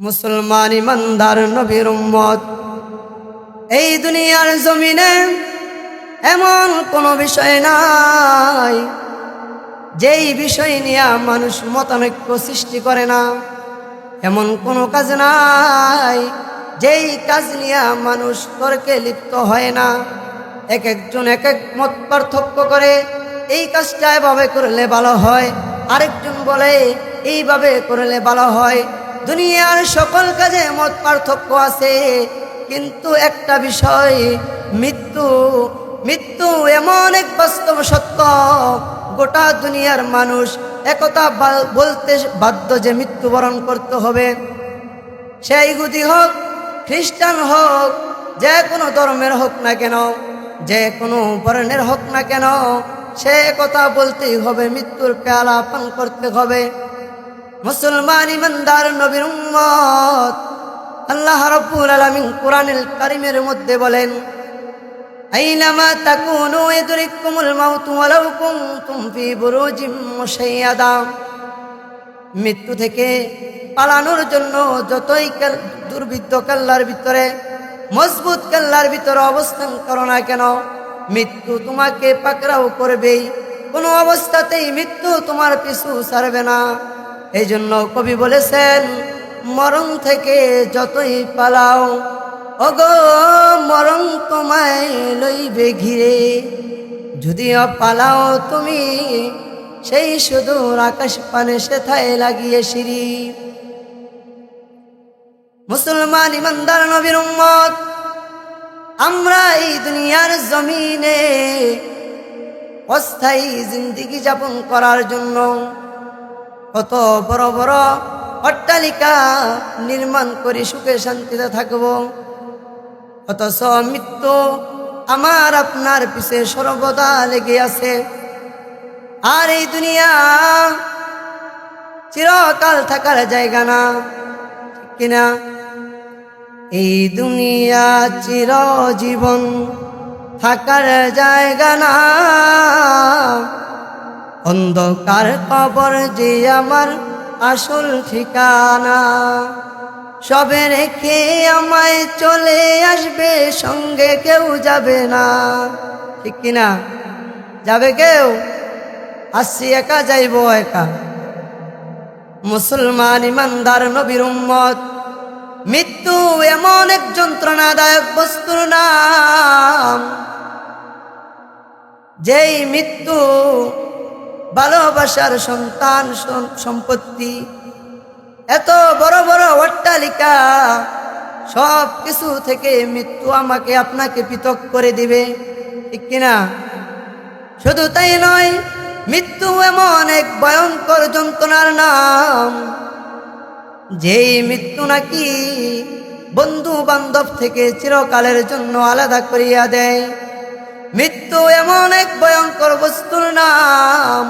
মুসলমান ইমানদার নবীর উম্মত, এই দুনিয়ার জমিনে এমন কোনো বিষয় নাই যেই বিষয় নিয়ে মানুষ মতানৈক্য সৃষ্টি করে না। এমন কোনো কাজ নাই যেই কাজ নিয়ে মানুষ তর্কে লিপ্ত হয় না। এক একজন এক এক মত পার্থক্য করে, এই কাজটা এভাবে করলে ভালো হয়, আরেকজন বলে এইভাবে করলে ভালো হয়। দুনিয়ার সকল কাজে মত পার্থক্য আছে, কিন্তু একটা বিষয় মৃত্যু। মৃত্যু এমন এক বাস্তব সত্য, গোটা দুনিয়ার মানুষ একথা বলতে বাধ্য যে মৃত্যুবরণ করতে হবে। সে ইহুদি হোক, খ্রিস্টান হোক, যে কোনো ধর্মের হোক না কেন, যে কোনো বর্ণের হোক না কেন, সে কথা বলতেই হবে, মৃত্যুর পেয়ালা পান করতে হবে। মুসলমান ইমানদার নবীর উম্মত, আল্লাহ রাব্বুল আলামিন কোরআনুল কারীমের মধ্যে বলেন, আইনামা তাকুনু ইদরিকুমুল মাউত ওয়ালাউ কুনতুম ফি বুরুজিম মুশাইয়াদা। মৃত্যু থেকে পালানোর জন্য যতই দুর্বিদ্ধ কেল্লার ভিতরে, মজবুত কেল্লার ভিতরে অবস্থান করো না কেন, মৃত্যু তোমাকে পাকড়াও করবেই। কোনো অবস্থাতেই মৃত্যু তোমার পিছু ছাড়বে না। এই জন্য কবি বলেছেন, মরণ থেকে যতই পালাও, ওগো মরণ তোমায় লইবে ঘিরে। যদিও পালাও তুমি সেই সুদূর আকাশ পানে সেথায় লাগিয়ে সিঁড়ি। মুসলমান ইমানদার নবীর উম্মত, আমরা এই দুনিয়ার জমিনে অস্থায়ী জিন্দেগি যাপন করার জন্য কত বড় বড় অট্টালিকা নির্মাণ করে সুখে শান্তিতে থাকব, অথচ মৃত্যু আমার আপনার পিছে সর্বদা লেগে আছে। আর এই দুনিয়া চিরকাল থাকার জায়গা না, ঠিক কিনা? এই দুনিয়া চিরজীবন থাকার জায়গা না, অন্ধকার কবর যে আমার আসল ঠিকানা। সবে রেখে আমায় চলে আসবে, সঙ্গে কেউ যাবে না, ঠিক কিনা? যাবে কেউ? আসছি একা, যাইব একা। মুসলমান ইমানদার নবীর উম্মত, মৃত্যু এমন এক যন্ত্রণাদায়ক বস্তুর নাম, যেই মৃত্যু ভালোবাসার সন্তান সম্পত্তি, এত বড় বড় অট্টালিকা, সব কিছু থেকে মৃত্যু আমাকে আপনাকে পৃথক করে দিবে, ঠিক কিনা? শুধু তাই নয়, মৃত্যু এমন এক ভয়ঙ্কর যন্ত্রণার নাম, যেই মৃত্যু নাকি বন্ধু বান্ধব থেকে চিরকালের জন্য আলাদা করিয়া দেয়। মৃত্যু এমন এক ভয়ঙ্কর বস্তুর নাম,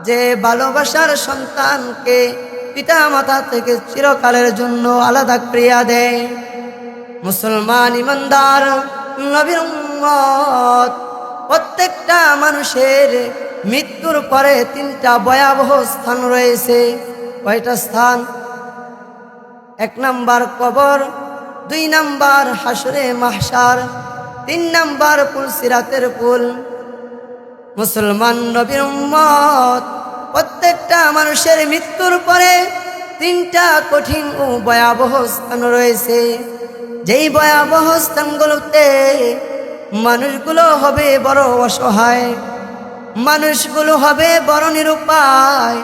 যে ভালোবাসার সন্তানকে পিতা মাতা থেকে চিরকালের জন্য আলাদা করিয়া দেয়। মুসলমান ইমানদার নবীর উম্মত, প্রত্যেকটা মানুষের মৃত্যুর পরে তিনটা ভয়াবহ স্থান রয়েছে। কয়টা স্থান? 1 নাম্বার কবর, 2 নাম্বার হাসরে মাহশার, 3 নাম্বার পুল সিরাতের পুল। মুসলমান নবীর উম্মত, প্রত্যেকটা মানুষের মৃত্যুর পরে 3টা কঠিন ও ভয়াবহ স্থান রয়েছে। যেই ভয়াবহ স্থানগুলোতে মানুষগুলো হবে বড় অসহায়, মানুষগুলো হবে বড় নিরুপায়।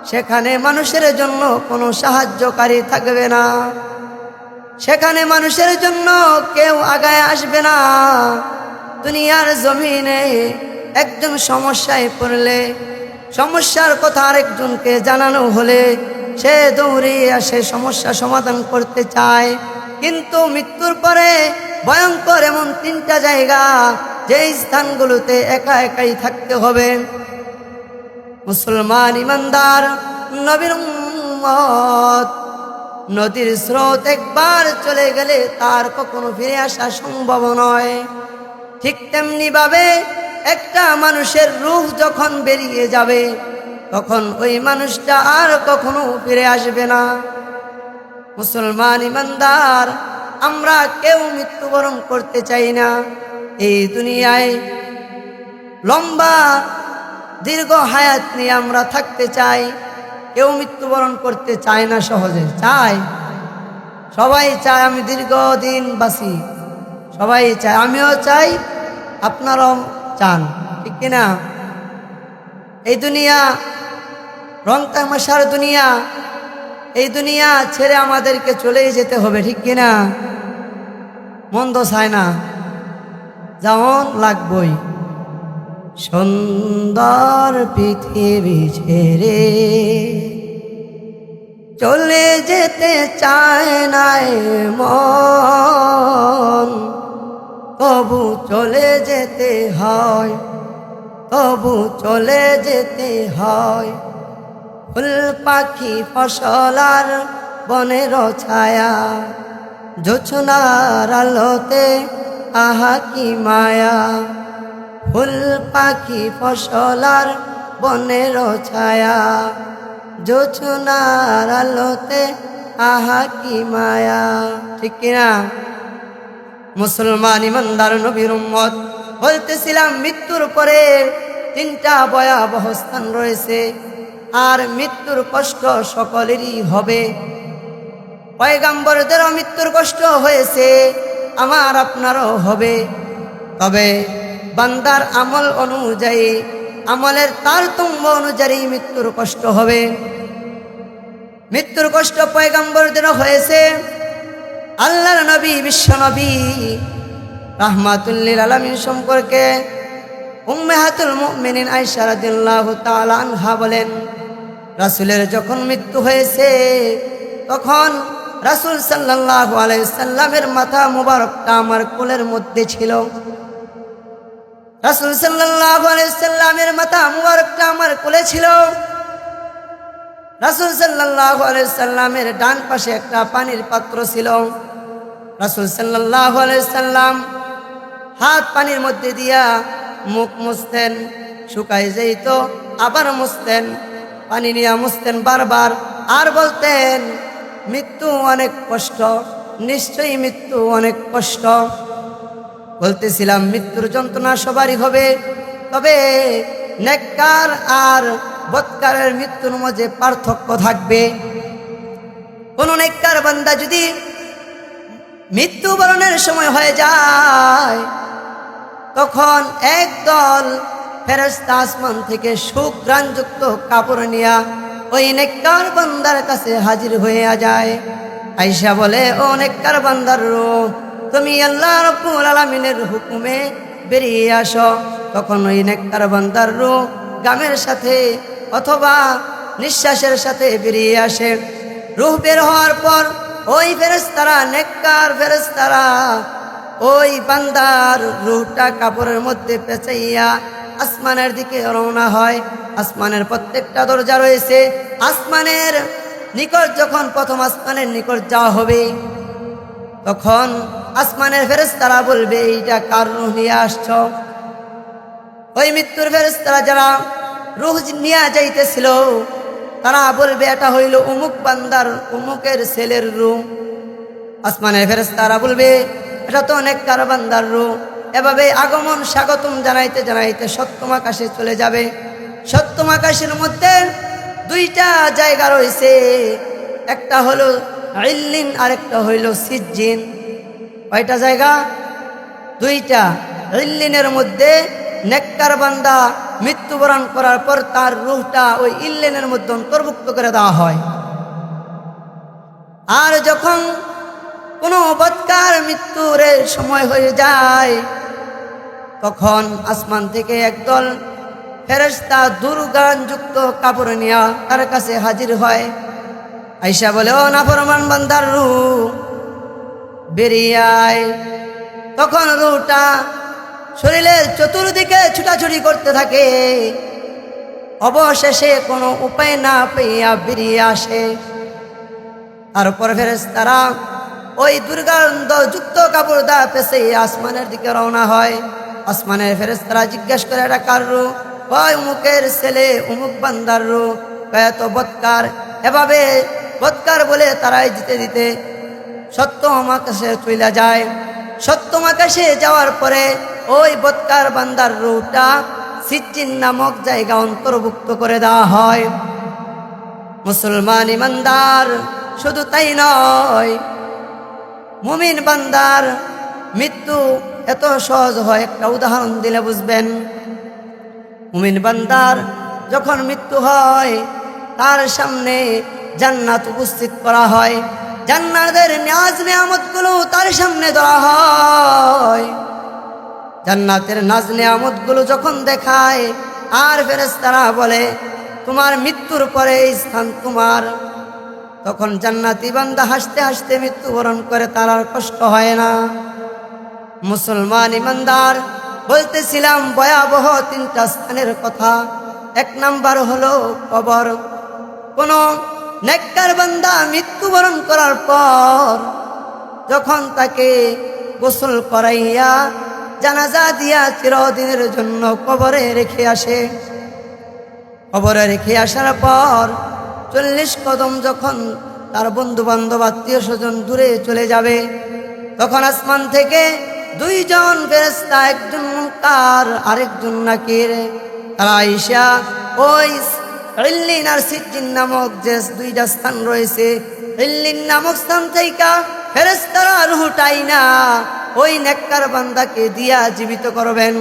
সেখানে মানুষের জন্য কোনো সাহায্যকারী থাকবে না, সেখানে মানুষের জন্য কেউ আগায় আসবে না। দুনিয়ার জমিনে একজন সমস্যায় পড়লে, সমস্যার কথা আরেকজনকে জানানো হলে সে দৌড়িয়ে আসে সমস্যা সমাধান করতে চায়। কিন্তু মৃত্যুর পরে ভয়ঙ্কর এমন 3টা জায়গা, যেই স্থানগুলোতে একা একাই থাকতে হবে। মুসলমান ইমানদার নবীর উম্মত, নদীর স্রোত একবার চলে গেলে তার কখনো ফিরে আসা সম্ভব নয়। ঠিক তেমনি ভাবে একটা মানুষের রূহ যখন বেরিয়ে যাবে, তখন ওই মানুষটা আর কখনো ফিরে আসবে না। মুসলমান ইমানদার আমরা কেউ মৃত্যুবরণ করতে চাই না। এই দুনিয়ায় লম্বা দীর্ঘ হায়াত নিয়ে আমরা থাকতে চাই, কেউ মৃত্যুবরণ করতে চায় না সহজে। চায়, সবাই চায় আমি দীর্ঘদিন বাঁচি, সবাই চায়, আমিও চাই, আপনারাও চান, ঠিক কিনা? এই দুনিয়া রং তামাশার দুনিয়া, এই দুনিয়া ছেড়ে আমাদেরকে চলেই যেতে হবে, ঠিক কিনা? মন্দ চায় না, যেমন লাগবই। সুন্দর পৃথিবী ছেড়ে চলে যেতে চায় না মন, তবু চলে যেতে হয়, তবু চলে যেতে হয়। ফুল পাখি ফসল আর বনের ছায়া, জোছনার আলোতে আহা কি মায়া। ফুল পাখি ফসল আর বনের ছায়া, জোছনার আলোতে আহা কি মায়া, ঠিক কিনা? মুসলমান ইমানদার নবীর উম্মত, বলতেছিলাম মৃত্যুর পরে তিনটা ভয়াবহ স্থান রয়েছে, আর মৃত্যুর কষ্ট সকলেরই হবে। পয়গম্বরদেরও মৃত্যুর কষ্ট হয়েছে, আমার আপনারও হবে। তবে বান্দার আমল অনুযায়ী, আমলের তারতম্য অনুযায়ী মৃত্যুর কষ্ট হবে। মৃত্যুর কষ্ট পয়গম্বরদেরও হয়েছে। আল্লাহর নবী, বিশ্ব নবী রাহমাতুল লিল আলামিন সম্পর্কে উম্মাহাতুল মুমিনিন আয়েশা রাদিয়াল্লাহু তাআলা আনহা বলেন, রাসূলের যখন মৃত্যু হয়েছে তখন রাসূল সাল্লাল্লাহু আলাইহি সাল্লামের মাথা মুবারকটা আমার কোলের মধ্যে ছিল। রাসূল সাল্লাল্লাহু আলাইহি সাল্লামের মাথা মুবারকটা আমার কোলে ছিল। রাসূল সাল্লাল্লাহু আলাইহি সাল্লামের ডান পাশে একটা পানির পাত্র ছিল। রাসূল সাল্লাল্লাহু আলাইহি সাল্লাম হাত পানির মধ্যে দিয়া মুখ মুছতেন, শুকায় যেত আবার মুছতেন, পানি নিয়ে মুছতেন বারবার, আর বলতেন মৃত্যু অনেক কষ্ট, নিশ্চয়ই মৃত্যু অনেক কষ্ট। বলতেছিলাম মৃত্যুর যন্ত্রণা সবারই হবে, তবে নেককার আর বদকারের মৃত্যুর মাঝে পার্থক্য থাকবে। কোন নেককার বান্দা যদি মৃত্যুবরণের সময় হয়ে যায়, তখন একদল ফেরেশতা আসমান থেকে সুঘ্রাণযুক্ত কাপড় নিয়া ওই নেককার বান্দার কাছে হাজির হয়ে যায়। আয়েশা বলে, ও নেককার বান্দার রূহ, তুমি আল্লাহ রাব্বুল আলামিনের হুকুমে বেরিয়ে আসো। তখন ওই নেককার বান্দার রূহ গামের সাথে অথবা নিঃশ্বাসের সাথে বেরিয়ে আসে। রূহ বের হওয়ার পর ওই ফেরেশতারা, নেককার ফেরেশতারা ওই বান্দার রূহটা কাপড়ের মধ্যে পেঁচাইয়া আসমানের দিকে রওনা হয়। আসমানের প্রত্যেকটা দরজা রয়েছে। আসমানের নিকট যখন প্রথম আসমানের নিকট যাওয়া হবে, তখন আসমানের ফেরেশতারা বলবে, এইটা কার রূহ নিয়ে আসছ? ওই মৃত্যুর ফেরেশতারা যারা রূহ নিয়ে যাইতেছিল, তারা বলবে, এটা হইল অমুক বান্দার, অমুকের ছেলের রূহ। আসমানের ফেরেশতারা বলবে, এটা তো নেককার বান্দার রূহ। এভাবে আগমন স্বাগতম জানাইতে জানাইতে সপ্তম আকাশে চলে যাবে। সপ্তম আকাশের মধ্যে দুইটা জায়গা রয়েছে, একটা হলো ইল্লিন আর একটা হইল সিজ্জিন। কয়টা জায়গা? দুইটা। ইল্লিনের মধ্যে নেককার বান্দা মৃত্যুবরণ করার পর তার রূহটা ওই ইল্লিনের মধ্যে অন্তর্ভুক্ত করে দেওয়া হয়। আর যখন কোনো বদকার মৃত্যুর সময় হয়ে যায়, তখন আসমান থেকে একদল ফেরেশতা দুর্গানযুক্ত কাপড় নিয়ে তার কাছে হাজির হয়। আয়েশা বলে, ও নাফরমান বান্দার রূহ বেরিয়ে আয়। তখন রূহটা শরীরের চতুর্দিকে ছুটাছুটি করতে থাকে, অবশেষে কোনো উপায় না পেয়ে বেরিয়ে আসে। তারপর ফেরেশতারা ওই দুর্গন্ধযুক্ত কাপড় দা পেছে আসমানের দিকে রওনা হয়। আসমানের ফেরেশতারা জিজ্ঞেস করে, এটা কার রূহ? কয় অমুকের ছেলে, অমুক বান্দার রূহ। কয় এত বদকার। এভাবে বৎকার বলে তারাই দিতে দিতে সপ্তম আকাশে চলে যায়। সপ্তম আকাশে যাওয়ার পরে ওই বৎকার বান্দার রূহটা সিজ্জিন নামক জায়গা অন্তর্ভুক্ত করে দেওয়া হয়। মুসলমান ইমানদার শুধু তাই নয়, মুমিন বান্দার মৃত্যু এত সহজ হয়, একটা উদাহরণ দিলে বুঝবেন। মুমিন বান্দার যখন মৃত্যু হয় তার সামনে জান্নাত উপস্থিত করা হয়, জান্নাতের নাজ নেয়ামতগুলো তার সামনে ধরা হয়। জান্নাতের নাজ নেয়ামতগুলো যখন দেখায় আর ফেরেশতারা বলে তোমার মৃত্যুর পরে এই স্থান তোমার, তখন জান্নাতি বান্দা হাসতে হাসতে মৃত্যুবরণ করে, তার আর কষ্ট হয় না। মুসলমান ইমানদার বলতেছিলাম ভয়াবহ তিনটা স্থানের কথা। এক নাম্বার হলো কবর। কোন নেককার বান্দা মৃত্যুবরণ করার পর যখন তাকে গোসল করাইয়া জানাজা দিয়া চিরদিনের জন্য কবরে রেখে আসে, কবরে রেখে আসার পর 40 কদম যখন তার বন্ধু বান্ধব আত্মীয় স্বজন দূরে চলে যাবে, তখন আসমান থেকে দুইজন ফেরেশতা, একজন মুনকার আরেকজন নাকির, তারা আইসা ওই ইল্লিন আর সিজ্জিন নামক যে দুইটা স্থান রয়েছে, ইল্লিন নামক স্থান থেকে ফেরেশতারা রূহটাই না ওই নেককার বান্দাকে দিয়া জীবিত করবেন।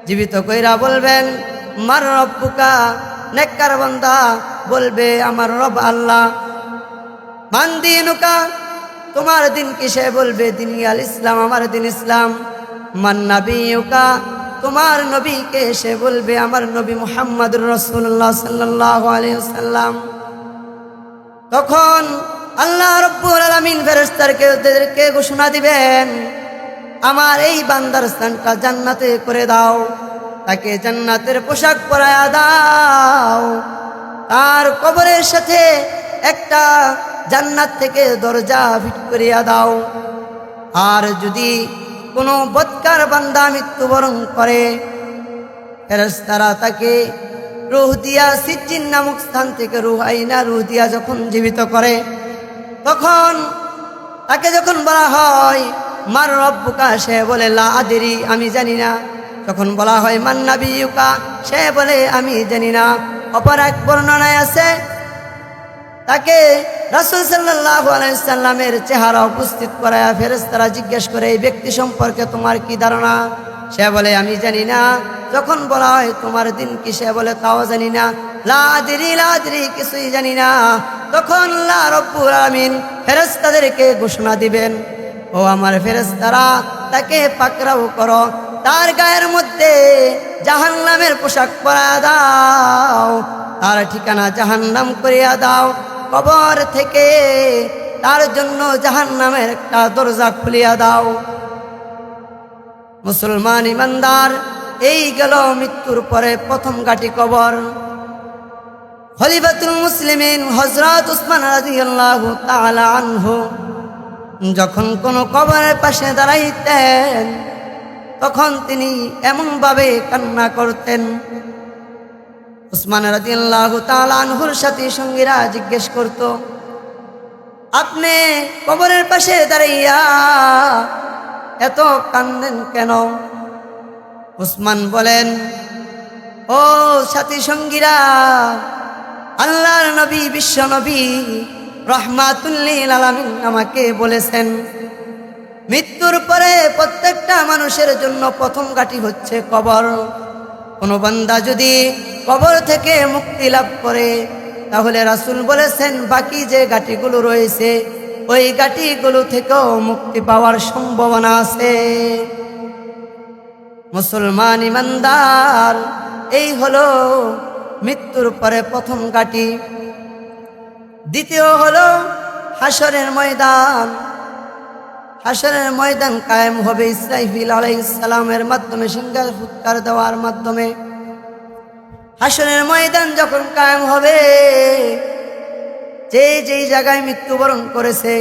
জীবিত কইরা বলবেন মার রব্বুকা, নেককার বান্দা বলবে আমার রব আল্লাহ। মান দিনুকা, তোমার দিন কি? সে বলবে দিন আল ইসলাম, আমার দিন ইসলাম। মান নাবিয়ুকা, তোমার নবীকে? সে বলবে আমার নবী মুহাম্মদুর রাসূলুল্লাহ সাল্লাল্লাহু আলাইহি ওয়াসাল্লাম। তখন আল্লাহ রাব্বুল আলামিন ফেরেশতাদেরকে ঘোষণা দিবেন আমার এই বান্দার স্থানটা জান্নাতে করে দাও, তাকে জান্নাতের পোশাক পরায়া দাও, তার কবরের সাথে একটা জান্নাত থেকে দরজা ফিট করিয়া দাও। আর যদি কোনো বৎকার বান্দা মৃত্যুবরণ করে, ফেরেশতারা তাকে রূহ দিয়া সিজ্জিন নামক স্থান থেকে রূহ আইনা রূহ দিয়া যখন জীবিত করে, তখন তাকে যখন বলা হয় মার রব্বুকা, সে বলে লা আদরি, আমি জানি না। যখন বলা হয় মান নাবিয়ুকা, সে বলে আমি জানি না। অপর এক বর্ণনায় আছে তাকে রাসূল সাল্লাল্লাহু আলাইহি সাল্লামের চেহারা উপস্থিত করায়া ফেরেশতারা জিজ্ঞেস করে এই ব্যক্তি সম্পর্কে তোমার কি ধারণা? সে বলে আমি জানি না। যখন বলা হয় তোমার দিন কি? সে বলে তাও জানি না। লা আদরি, কিছুই জানি না। তখন আল্লাহ রাব্বুল আলামিন ফেরেশতাদেরকে ঘোষণা দিবেন ও আমার ফেরেশতারা, তাকে পাকড়াও করো, তার গায়ের মধ্যে জাহান্নামের পোশাক পরায়া দাও, তার ঠিকানা জাহান্নাম করিয়া দাও, কবর থেকে তার জন্য জাহান্নামের একটা দরজা খুলিয়া দাও। মুসলমান ইমানদার, এই গেল মৃত্যুর পরে প্রথম ঘাঁটি কবর। খলিফাতুল মুসলিমিন হযরত উসমান রাদিয়াল্লাহু তাআলা আনহু যখন কোন কবরের পাশে দাঁড়াইতেন, তখন তিনি এমনভাবে কান্না করতেন। উসমান রাদিয়াল্লাহু তাআলা আনহুর সাথী সঙ্গীরা জিজ্ঞেস করত, আপনি কবরের পাশে দাঁড়াইয়া এত কান্দেন কেন? উসমান বলেন, ও সাথী সঙ্গীরা, আল্লাহর নবী, বিশ্ব নবী রাহমাতুল লিল আলামিন আমাকে বলেছেন মৃত্যুর পরে প্রত্যেকটা মানুষের জন্য প্রথম ঘাঁটি হচ্ছে কবর। কোনো বান্দা যদি কবর থেকে মুক্তি লাভ করে, তাহলে রাসূল বলেছেন বাকি যে ঘাঁটিগুলো রয়েছে ওই ঘাঁটিগুলো থেকেও মুক্তি পাওয়ার সম্ভাবনা আছে। মুসলমান ইমানদার, এই হলো মৃত্যুর পরে প্রথম ঘাঁটি। দ্বিতীয় হলো হাসরের ময়দান। হাসরের ময়দান কায়েম হবে ইসরাফিল আলাইহিস সালামের মাধ্যমে, সিংহার ফুৎকার দেওয়ার মাধ্যমে। হাসরের ময়দান যখন কায়েম হবে, যেই জায়গায় মৃত্যুবরণ করেছে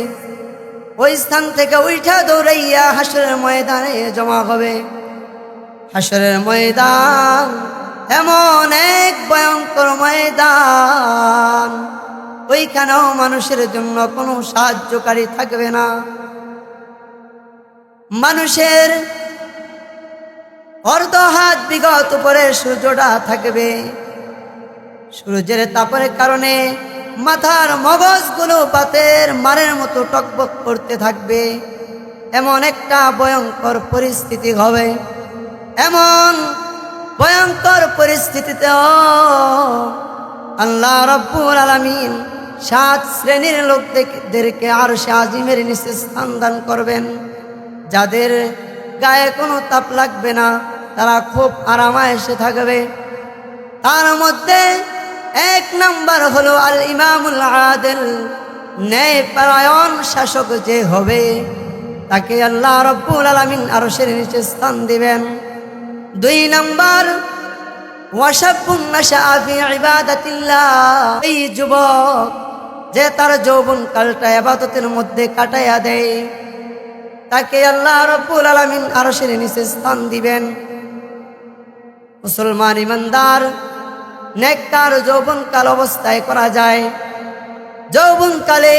ওই স্থান থেকে উঠা দৌড়াইয়া হাসরের ময়দানে জমা হবে। হাসরের ময়দান এমন এক ভয়ঙ্কর ময়দান, ওইখানেও মানুষের জন্য কোনো সাহায্যকারী থাকবে না। মানুষের অর্ধ হাত বিগত উপরে সূর্যটা থাকবে, সূর্যের তাপের কারণে মাথার মগজগুলো পাতের মারের মতো টকবক করতে থাকবে। এমন একটা ভয়ঙ্কর পরিস্থিতি হবে। এমন ভয়ঙ্কর পরিস্থিতিতেও আল্লাহ রাব্বুল আলামিন 7 শ্রেণীর লোকদেরকে আরশে আজিমের নিচে স্থান দান করবেন, যাদের গায়ে কোনো তাপ লাগবে না, তারা খুব আরামায়েশে থাকবে। তার মধ্যে 1 নাম্বার হলো আল ইমামুল আদিল, ন্যায়পরায়ণ শাসক যে হবে, তাকে আল্লাহ রাব্বুল আলামিন আরশের নিচে স্থান দিবেন। 2 নাম্বার ওয়াশাবুন নাশআ ফি ইবাদাতিল্লাহ, এই যুবক যে তার যৌবনকালটা ইবাদতের মধ্যে কাটাইয়া দেয়, তাকে আল্লাহ রাব্বুল আলামিন আরশের নিচে স্থান দিবেন। মুসলমান ইমানদার নেককার যৌবনকাল অবস্থায় করা যায়। যৌবনকালে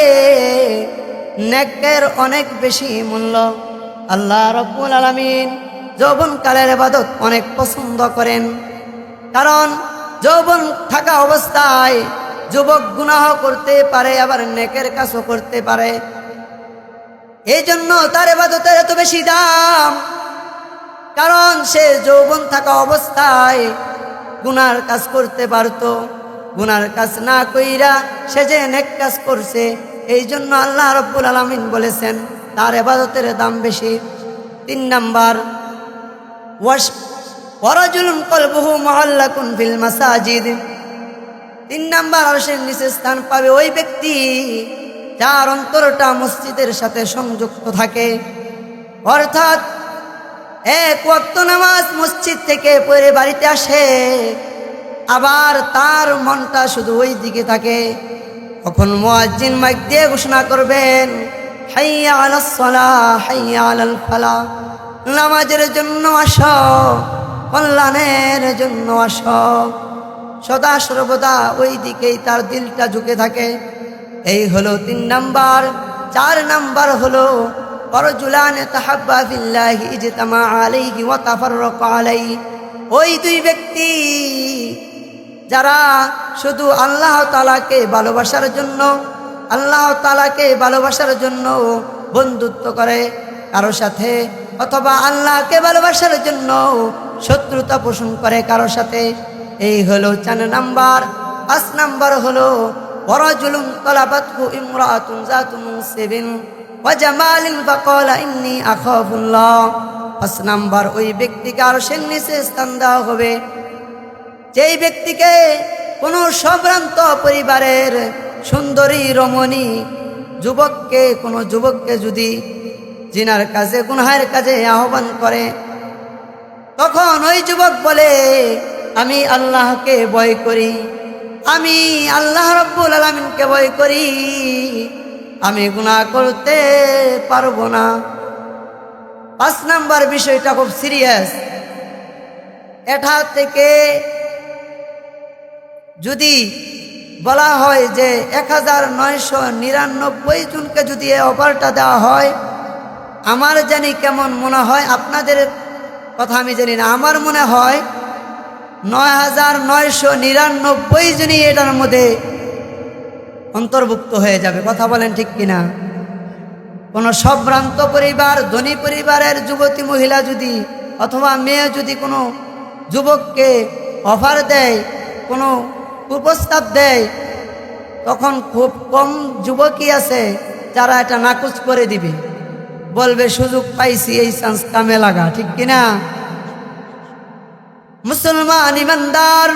নেকের অনেক বেশি মূল্য। আল্লাহ রাব্বুল আলামিন যৌবনকালের ইবাদত অনেক পছন্দ করেন, কারণ যৌবন থাকা অবস্থায় যুবক গুনাহ করতে পারে, আবার নেকের কাজও করতে পারে। এই জন্য তার ইবাদতের এত বেশি দাম, কারণ সে যৌবন থাকা অবস্থায় গুনার কাজ করতে পারতো। গুনার কাজ না কইরা সে যে নেক কাজ করছে, এই জন্য আল্লাহ রাব্বুল আলামিন বলেছেন তার ইবাদতের দাম বেশি। 3 নাম্বার ওয়ারাজুলুন কলবুহু মুআল্লাকুন ফিল মাসাজিদ, 3 নাম্বার আরশের নিচে স্থান পাবে ওই ব্যক্তি যার অন্তরটা মসজিদের সাথে সংযুক্ত থাকে, অর্থাৎ 1 ওয়াক্ত নামাজ মসজিদ থেকে পড়ে বাড়িতে আসে, আবার তার মনটা শুধু ওই দিকে থাকে। তখন মুয়াজ্জিন মাইক দিয়ে ঘোষণা করবেন, হাইয়া আলাস সালাহ হাইয়া আলাল ফালাহ, নামাজের জন্য আসো, কল্যাণের জন্য আসো। সদা সর্বদা ওই দিকেই তার দিলটা ঝুঁকে থাকে। এই হলো 3 নাম্বার। 4 নাম্বার হলো ওয়ারজুলান তাহাব্বা ফিল্লাহি ইজতামা আলাইহি ওয়া তাফাররাকা আলাইহি, ওই 2 ব্যক্তি যারা শুধু আল্লাহ তাআলাকে ভালোবাসার জন্য, আল্লাহ তাআলাকে ভালোবাসার জন্য বন্ধুত্ব করে কারো সাথে, অথবা আল্লাহকে ভালোবাসার জন্য শত্রুতা পোষণ করে কারো সাথে। এই হলো 4 নাম্বার। 5 নাম্বার হলো ওয়ারাজুলুন তালাবাতহু ইমরাআতুন যাতু মুনসিবিন ওয়া জামালিন ফাকালা ইন্নী আখাফুল্লাহ। 5 নাম্বার ওই ব্যক্তিকে আরশের নিচে স্থান দেওয়া হবে, যেই ব্যক্তিকে কোনো সম্ভ্রান্ত পরিবারের সুন্দরী রমণী যুবককে, কোনো যুবককে যদি জিনার কাজে, গুনাহের কাজে আহ্বান করে, তখন ওই যুবক বলে আমি আল্লাহকে ভয় করি, আমি আল্লাহ রাব্বুল আলামিনকে ভয় করি, আমি গুনাহ করতে পারবো না। 5 নাম্বার বিষয়টা খুব সিরিয়াস। এটা থেকে যদি বলা হয় যে 1999 জনকে যদি এই অফারটা দেওয়া হয়, আমার জানি কেমন মনে হয়, আপনাদের কথা আমি জানি না, আমার মনে হয় 9999 জনই এটার মধ্যে অন্তর্ভুক্ত হয়ে যাবে। কথা বলেন ঠিক কিনা? কোনো সম্ভ্রান্ত পরিবার, ধনী পরিবারের যুবতী মহিলা যদি অথবা মেয়ে যদি কোনো যুবককে অফার দেয়, কোনো প্রস্তাব দেয়, তখন খুব কম যুবকই আছে যারা এটা নাকচ করে দিবে, বলবে সুযোগ পাইছি, এই চান্স কামে লাগা। ঠিক কিনা? মুসলমান ইমানদার,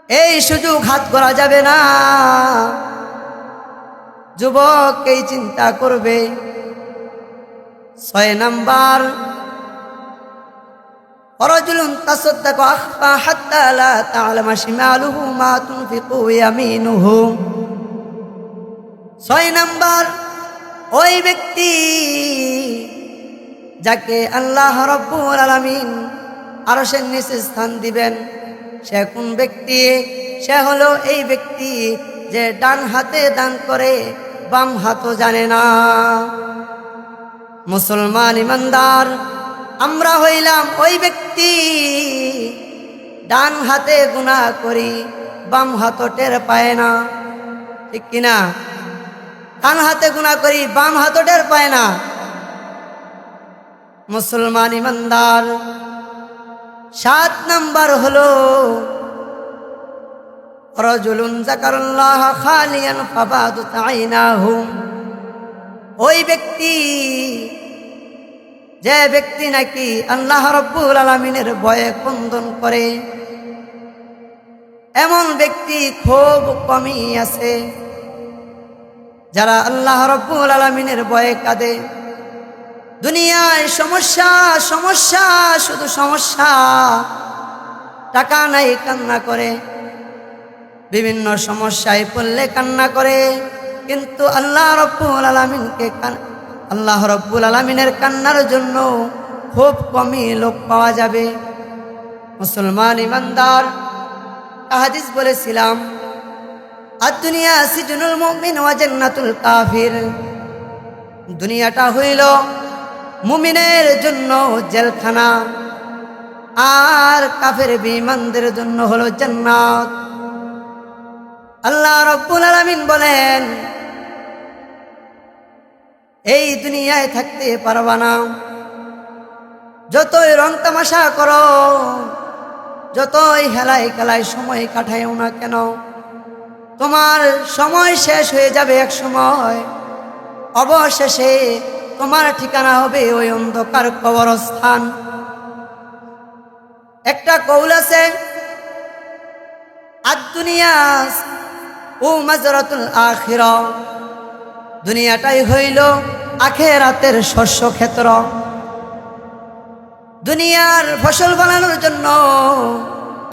এই সুযোগ হাত করা যাবে না। যুবক এই চিন্তা করবে। 6 নাম্বার ওয়ারাজুলুন তাসাদ্দাকা আখফা হাত্তা লা তা'লামা শিমালুহু মা তুনফিকু ইয়ামিনুহু। 6 নাম্বার ওই ব্যক্তি যাকে আল্লাহ রাব্বুল আলামিন আরশের নিচে স্থান দিবেন, সে কোন ব্যক্তি? সে হলো এই ব্যক্তি যে ডান হাতে দান করে বাম হাতও জানে না। মুসলমান ইমানদার আমরা হইলাম ওই ব্যক্তি, ডান হাতে গুনাহ করি বাম হাতও টের পায় না, ঠিক কিনা? ডান হাতে গুনাহ করি বাম হাতও টের পায় না। মুসলমান ইমানদার 7 নাম্বার হলো রাজুলুন যাকারাল্লাহ খালিয়ান ফাবাদত আইনাহু, ওই ব্যক্তি যে ব্যক্তি নাকি আল্লাহ রাব্বুল আলামিনের ভয়ে ক্রন্দন করে, এমন ব্যক্তি খুব কমই আছে যারা আল্লাহ রাব্বুল আলামিনের ভয়ে কাঁদে। দুনিয়ায় সমস্যা সমস্যা শুধু সমস্যা, টাকা নাই কান্না করে, বিভিন্ন সমস্যায় পড়লে কান্না করে, কিন্তু আল্লাহ রাব্বুল আলামিনের কান্নার জন্য খুব কমই লোক পাওয়া যাবে। মুসলমান ইমানদার হাদিস বলেছিলাম, আদ-দুনিয়া সিজনুল মুমিন ওয়া জান্নাতুল কাফির, দুনিয়াটা হইল মুমিনের জন্য জেলখানা আর কাফের বেঈমানদের জন্য হলো জান্নাত। আল্লাহ রাব্বুল আলামিন বলেন, এই দুনিয়ায় থাকতে পারবা না, যতই রং তামাশা করো, যতই হেলায় খেলায় সময় কাটায়ও না কেন, তোমার সময় শেষ হয়ে যাবে এক সময়। অবশেষে তোমার ঠিকানা হবে ওই অন্ধকার কবরস্থান। একটা কৌল আছে, আদ-দুনিয়া ও মাজরাতুল আখিরা, দুনিয়াটাই হইল আখিরাতের শস্য ক্ষেত্র। দুনিয়ার ফসল বানানোর জন্য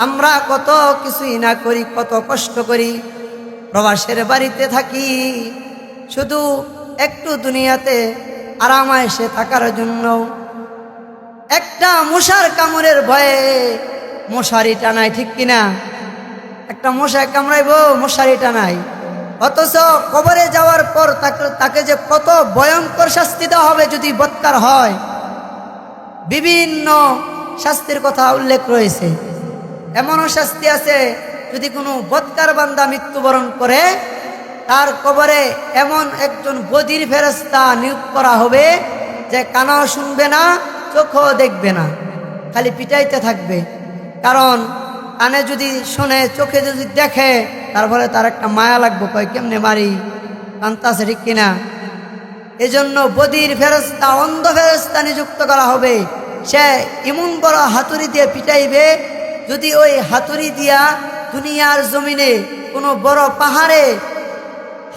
আমরা কত কিছুই না করি, কত কষ্ট করি, প্রবাসের বাড়িতে থাকি শুধু একটু দুনিয়াতে আরামায়েশে থাকার জন্য। একটা মশার কামড়ের ভয়ে মশারি টানাই, ঠিক কিনা? একটা মশায় কামড়াইবো, মশারি টানাই, অথচ কবরে যাওয়ার পর তাকে যে কত ভয়ঙ্কর শাস্তি দেওয়া হবে যদি বৎকার হয়, বিভিন্ন শাস্তির কথা উল্লেখ রয়েছে। এমনও শাস্তি আছে, যদি কোনো বৎকার বান্দা মৃত্যুবরণ করে, তার কবরে এমন একজন বদির ফেরেশতা নিয়োগ করা হবে যে কানও শুনবে না, চোখও দেখবে না, খালি পিটাইতে থাকবে। কারণ কানে যদি শোনে, চোখে যদি দেখে, তারপরে তার একটা মায়া লাগবে, কয় কেমনে মারি, কান্তাছে, ঠিক কিনা? এজন্য বদির ফেরেশতা, অন্ধ ফেরেশতা নিযুক্ত করা হবে। সে এমন বড় হাতুড়ি দিয়ে পিটাইবে, যদি ওই হাতুড়ি দিয়া দুনিয়ার জমিনে কোনো বড় পাহাড়ে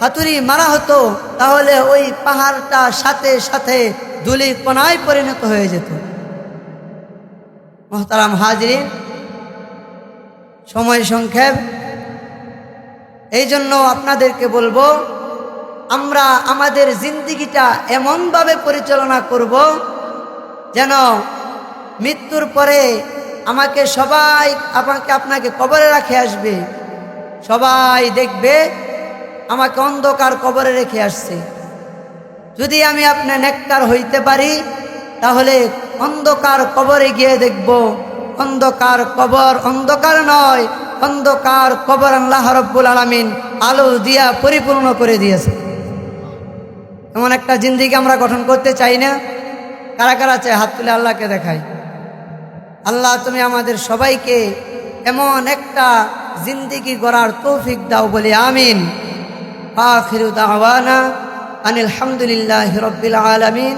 হাতুড়ি মারা হতো, তাহলে ওই পাহাড়টা সাথে সাথে ধুলি কণায় পরিণত হয়ে যেত। মুহতারাম হাজরিন, সময় সংক্ষেপ, এই জন্য আপনাদেরকে বলবো, আমরা আমাদের জিন্দিগিটা এমনভাবে পরিচালনা করব যেন মৃত্যুর পরে আমাকে সবাই আপনাকে কবরে রেখে আসবে, সবাই দেখবে আমাকে অন্ধকার কবরে রেখে আসছে। যদি আমি আপনি নেককার হইতে পারি, তাহলে অন্ধকার কবরে গিয়ে দেখব অন্ধকার কবর অন্ধকার নয়, অন্ধকার কবর আল্লাহ রাব্বুল আলামিন আলো দিয়া পরিপূর্ণ করে দিয়েছে। এমন একটা জিন্দেগি আমরা গঠন করতে চাই না? কারা কারা চায়? হাত তুলে আল্লাহকে দেখাই। আল্লাহ, তুমি আমাদের সবাইকে এমন একটা জিন্দেগি গড়ার তৌফিক দাও বলে আমিন। আখিরু দাওয়ানা আনিল হামদুলিল্লাহি রাব্বিল আলামিন।